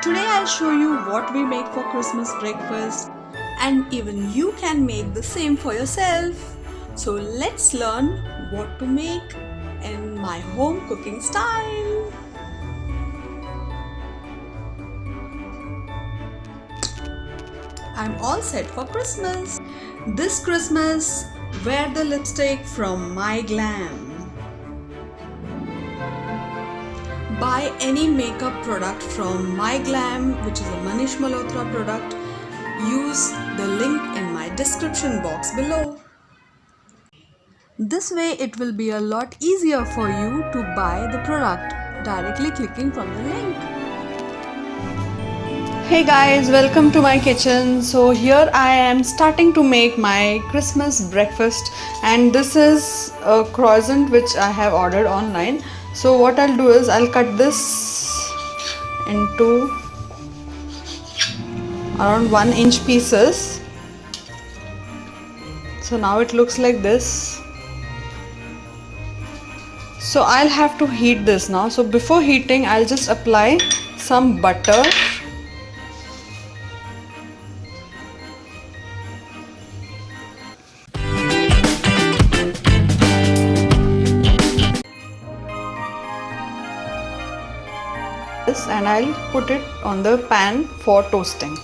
Today I'll show you what we make for Christmas breakfast, and even you can make the same for yourself. So let's learn what to make in my home cooking style. I'm all set for Christmas. This Christmas, wear the lipstick from My Glam. Buy any makeup product from My Glam, which is a Manish Malhotra product. Use the link in my description box below. This way it will be a lot easier for you to buy the product directly clicking from the link. Hey guys, welcome to my kitchen. So here I am starting to make my Christmas breakfast, and this is a croissant which I have ordered online. So what I'll do is I'll cut this into around 1-inch pieces. So now it looks like this. So I'll have to heat this now. So before heating, I'll just apply some butter. And I'll put it on the pan for toasting.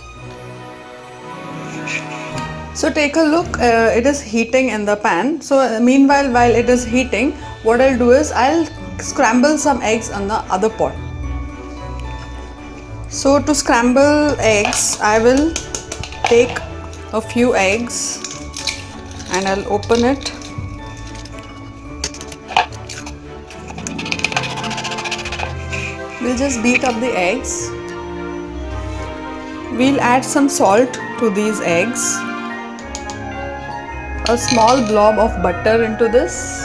So take a look, it is heating in the pan. So meanwhile, while it is heating, what I'll do is I'll scramble some eggs on the other pot. So to scramble eggs, I will take a few eggs and I'll open it. We'll just beat up the eggs. We'll add some salt to these eggs. A small blob of butter into this.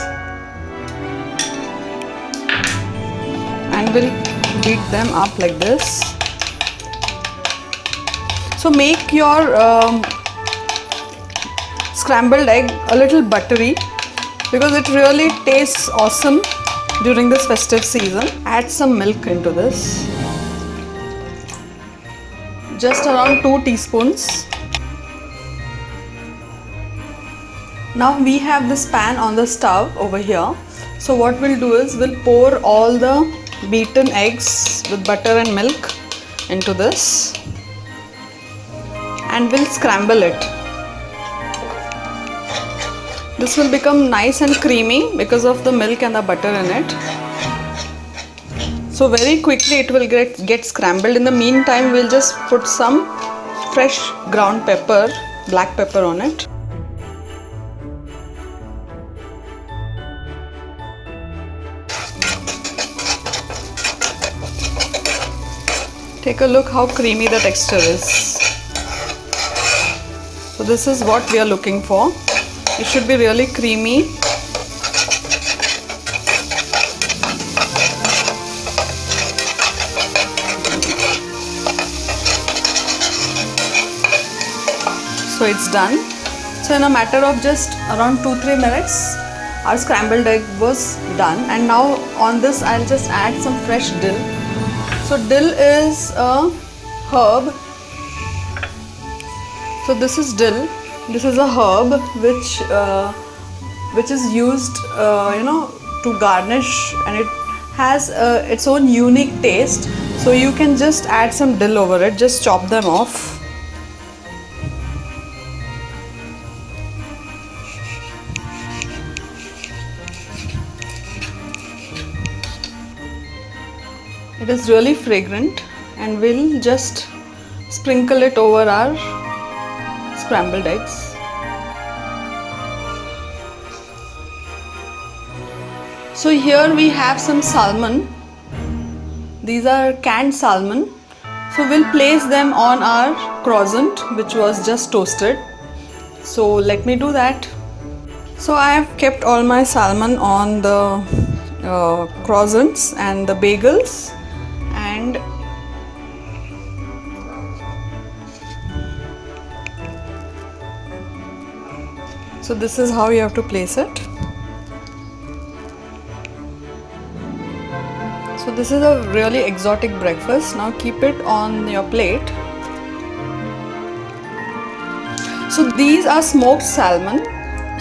And we'll beat them up like this. So make your scrambled egg a little buttery because it really tastes awesome during this festive season. Add some milk into this. Just around 2 teaspoons. Now we have this pan on the stove over here. So what we'll do is we'll pour all the beaten eggs with butter and milk into this. And we'll scramble it. This will become nice and creamy because of the milk and the butter in it. So very quickly it will get scrambled. In the meantime, we'll just put some fresh ground pepper, black pepper on it. Take a look how creamy the texture is. So this is what we are looking for. It should be really creamy. So it's done. So in a matter of just around 2-3 minutes, our scrambled egg was done. And now on this, I'll just add some fresh dill. So dill is a herb. So this is dill. This is a herb which is used, to garnish, and it has its own unique taste. So you can just add some dill over it. Just chop them off. It is really fragrant, and we'll just sprinkle it over our scrambled eggs. So here we have some salmon. These are canned salmon. So we'll place them on our croissant, which was just toasted. So let me do that. So I have kept all my salmon on the croissants and the bagels, and so this is how you have to place it. So this is a really exotic breakfast. Now keep it on your plate. So these are smoked salmon,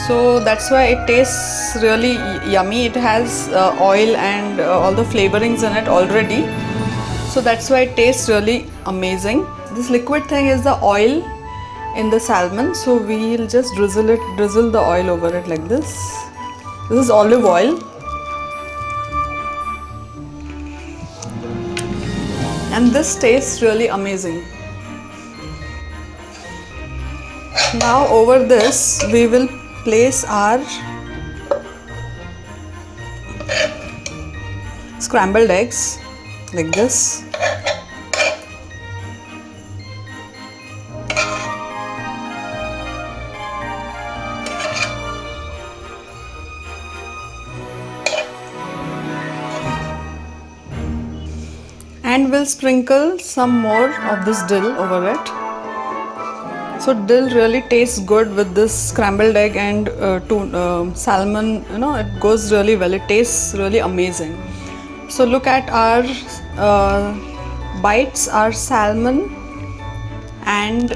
so that's why it tastes really yummy. It has oil and all the flavorings in it already, so that's why it tastes really amazing. This liquid thing is the oil in the salmon, so we'll just drizzle the oil over it like this. This is olive oil, and this tastes really amazing. Now over this we will place our scrambled eggs like this. And we'll sprinkle some more of this dill over it. So dill really tastes good with this scrambled egg and salmon, you know, it goes really well. It tastes really amazing. So look at our bites, our salmon, and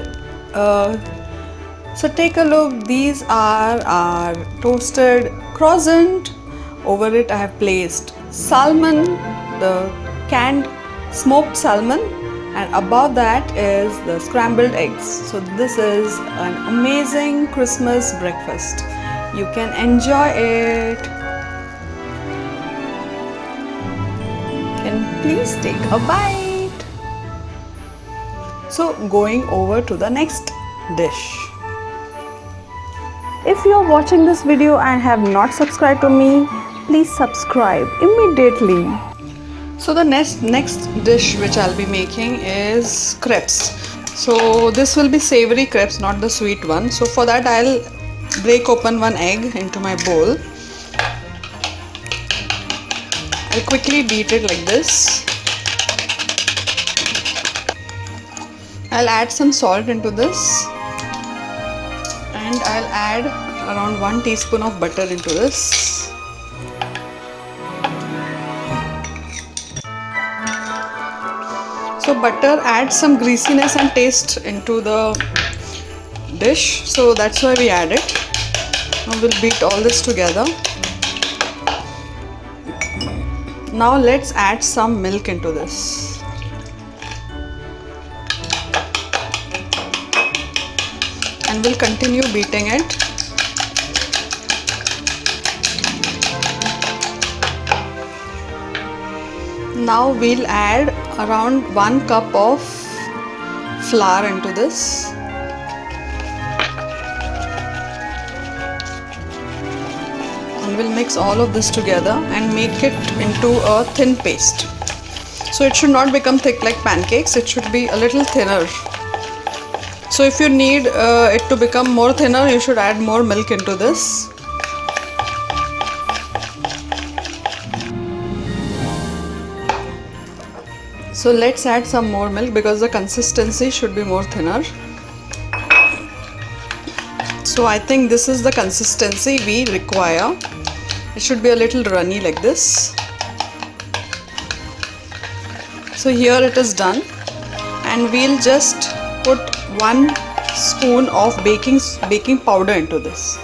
so take a look. These are our toasted croissant. Over it I have placed salmon, the canned smoked salmon, and above that is the scrambled eggs. So this is an amazing Christmas breakfast. You can enjoy it. And please take a bite. So going over to the next dish. If you are watching this video and have not subscribed to me, please subscribe immediately. So the next dish which I'll be making is crepes. So this will be savory crepes, not the sweet one. So for that I'll break open one egg into my bowl. I'll quickly beat it like this. I'll add some salt into this, and I'll add around 1 teaspoon of butter into this. So butter adds some greasiness and taste into the dish, so that's why we add it. Now we'll beat all this together. Now let's add some milk into this. And we'll continue beating it. Now we'll add around 1 cup of flour into this. And we'll mix all of this together and make it into a thin paste. So it should not become thick like pancakes, it should be a little thinner. So if you need it to become more thinner, you should add more milk into this. So let's add some more milk because the consistency should be more thinner. So I think this is the consistency we require. It should be a little runny like this. So here it is done, and we'll just put 1 spoon of baking powder into this.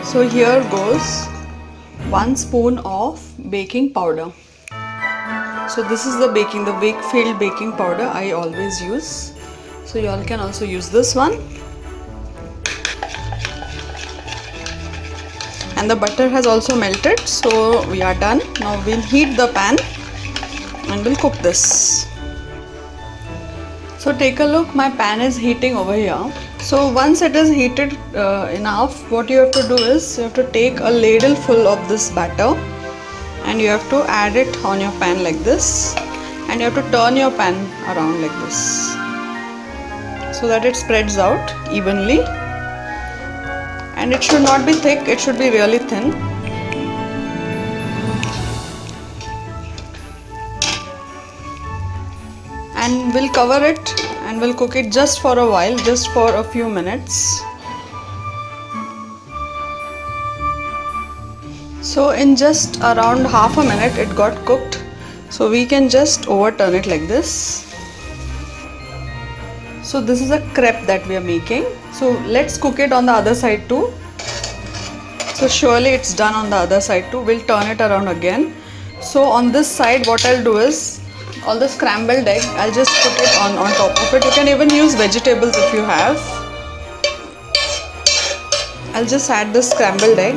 So here goes 1 spoon of baking powder. So this is the Wakefield baking powder I always use. So you all can also use this one. And the butter has also melted, so we are done. Now we'll heat the pan and we'll cook this. So take a look, my pan is heating over here. So once it is heated enough, what you have to do is you have to take a ladle full of this batter, and you have to add it on your pan like this, and you have to turn your pan around like this so that it spreads out evenly. And it should not be thick, it should be really thin. And we'll cover it and we'll cook it just for a while, just for a few minutes. So in just around half a minute it got cooked. So we can just overturn it like this. So this is a crepe that we are making. So let's cook it on the other side too. So surely it's done on the other side too. We'll turn it around again. So on this side what I'll do is, all the scrambled egg, I'll just put it on top of it. You can even use vegetables if you have. I'll just add the scrambled egg.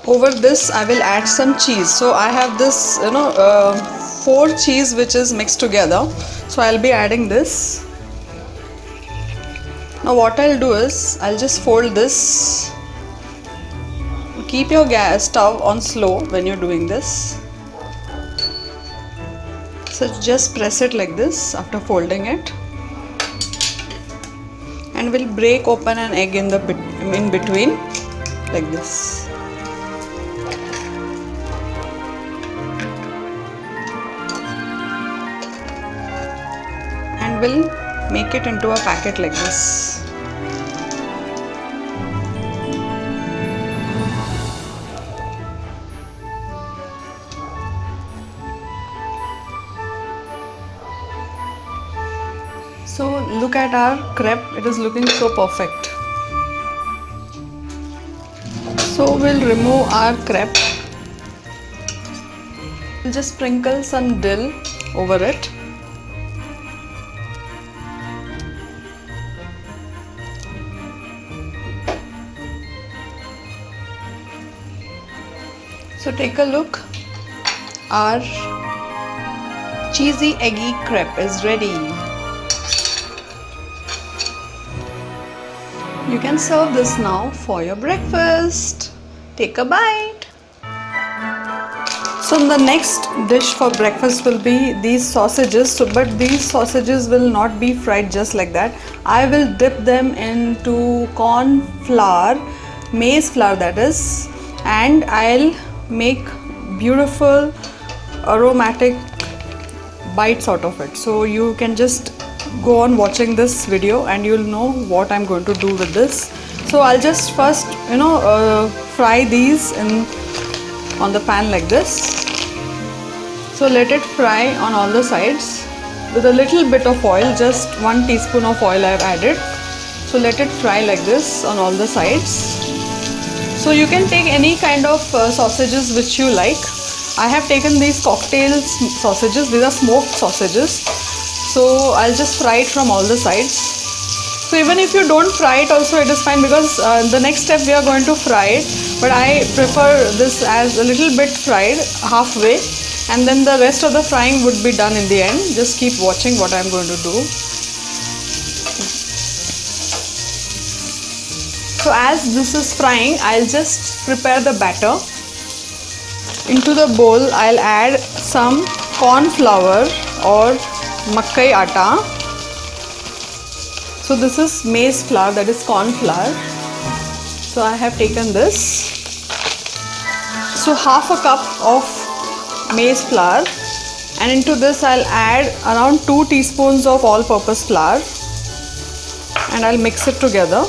Over this I will add some cheese. So I have this 4 cheese which is mixed together. So I'll be adding this. Now what I'll do is, I'll just fold this. Keep your gas stove on slow when you're doing this. So just press it like this after folding it. And we'll break open an egg in between like this. And we'll make it into a packet like this. So look at our crepe, it is looking so perfect. So we'll remove our crepe. We'll just sprinkle some dill over it. So take a look, our cheesy eggy crepe is ready. You can serve this now for your breakfast. Take a bite. So the next dish for breakfast will be these sausages. But these sausages will not be fried just like that. I will dip them into corn flour, maize flour that is, and I'll make beautiful aromatic bites out of it. So you can just go on watching this video and you'll know what I'm going to do with this. So I'll just first fry these on the pan like this. So let it fry on all the sides with a little bit of oil, just 1 teaspoon of oil I've added. So let it fry like this on all the sides. So you can take any kind of sausages which you like. I have taken these cocktail sausages. These are smoked sausages. So I'll just fry it from all the sides. So even if you don't fry it also, it is fine, because the next step we are going to fry it. But I prefer this as a little bit fried halfway, and then the rest of the frying would be done in the end. Just keep watching what I'm going to do. So as this is frying, I'll just prepare the batter. Into the bowl, I'll add some corn flour or makkai atta. So this is maize flour, that is corn flour. So I have taken this. So half a cup of maize flour, and into this I'll add around 2 teaspoons of all-purpose flour, and I'll mix it together.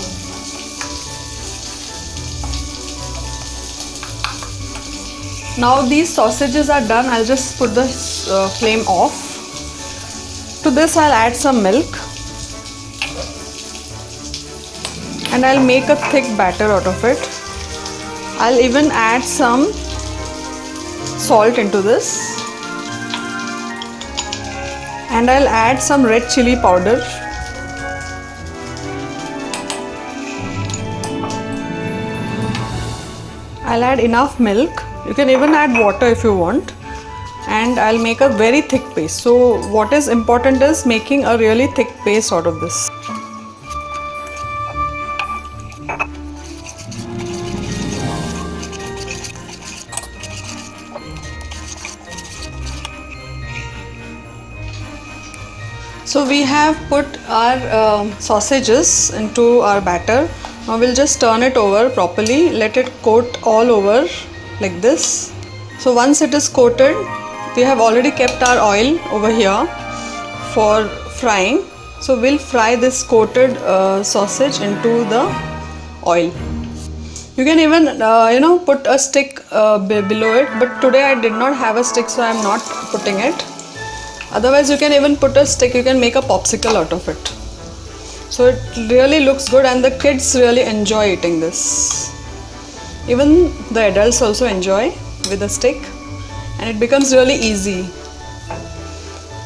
Now these sausages are done. I'll just put the flame off. To this I'll add some milk, and I'll make a thick batter out of it. I'll even add some salt into this, and I'll add some red chili powder. I'll add enough milk. You can even add water if you want, and I'll make a very thick paste. So what is important is making a really thick paste out of this. So we have put our sausages into our batter. Now we'll just turn it over properly, let it coat all over like this. So once it is coated, we have already kept our oil over here for frying. So we'll fry this coated sausage into the oil. You can even put a stick below it, but today I did not have a stick, so I am not putting it. Otherwise you can even put a stick, you can make a popsicle out of it. So it really looks good and the kids really enjoy eating this. Even the adults also enjoy with a stick, and it becomes really easy.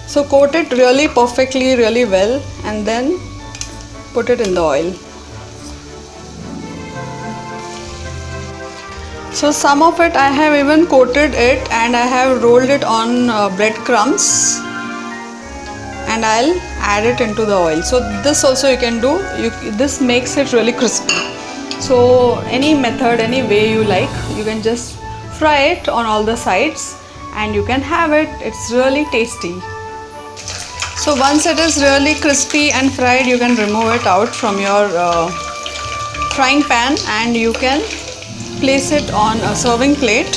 So coat it really perfectly, really well, and then put it in the oil. So some of it I have even coated it and I have rolled it on breadcrumbs, and I'll add it into the oil. So this also you can do. This makes it really crispy. So any method, any way you like, you can just fry it on all the sides and you can have it. It's really tasty. So once it is really crispy and fried, you can remove it out from your frying pan and you can place it on a serving plate.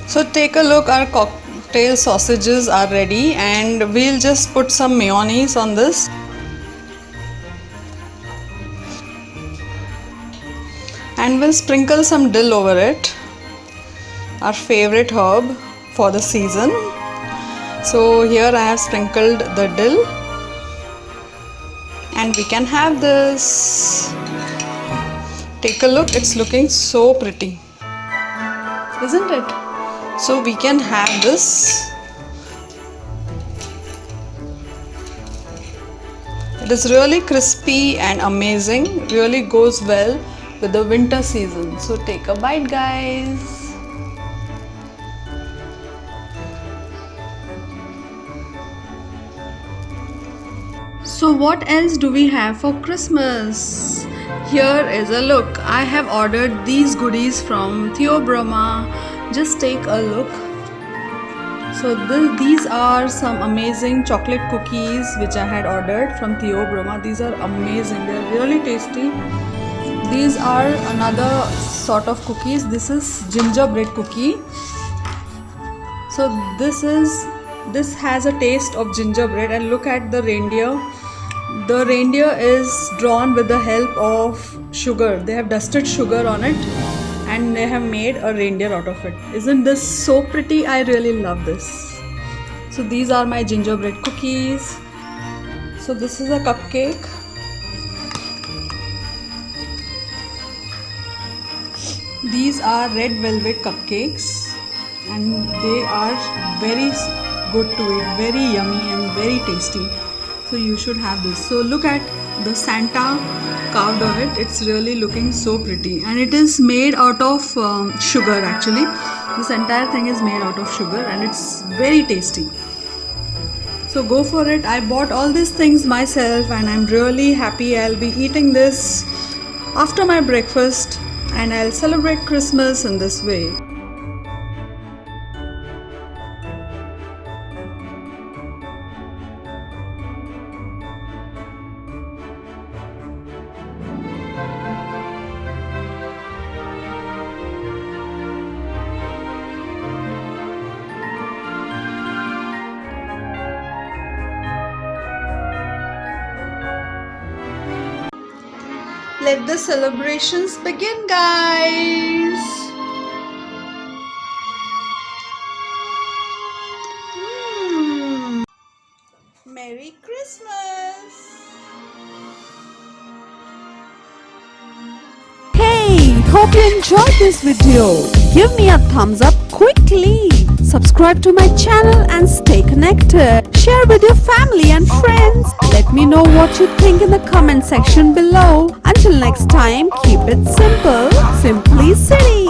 So take a look, our cocktail sausages are ready, and we'll just put some mayonnaise on this. And we'll sprinkle some dill over it, our favorite herb for the season. So here I have sprinkled the dill and we can have this. Take a look, it's looking so pretty, isn't it? So we can have this. It is really crispy and amazing, really goes well with the winter season. So take a bite, guys. So what else do we have for Christmas? Here is a look. I have ordered these goodies from Theobroma. Just take a look. So these are some amazing chocolate cookies which I had ordered from Theobroma. These are amazing. They are really tasty. These are another sort of cookies. This is gingerbread cookie. So this has a taste of gingerbread, and look at the reindeer. The reindeer is drawn with the help of sugar. They have dusted sugar on it and they have made a reindeer out of it. Isn't this so pretty? I really love this. So these are my gingerbread cookies. So this is a cupcake. These are red velvet cupcakes and they are very good to eat, very yummy and very tasty. So you should have this. So look at the Santa carved on it. It's really looking so pretty, and it is made out of sugar actually. This entire thing is made out of sugar and it's very tasty. So go for it. I bought all these things myself and I'm really happy. I'll be eating this after my breakfast and I'll celebrate Christmas in this way. Let the celebrations begin, guys. Merry Christmas. Hey, hope you enjoyed this video. Give me a thumbs up quickly. Subscribe to my channel and stay connected. Share with your family and friends. Let me know what you think in the comment section below. Until next time, keep it simple, Simply City.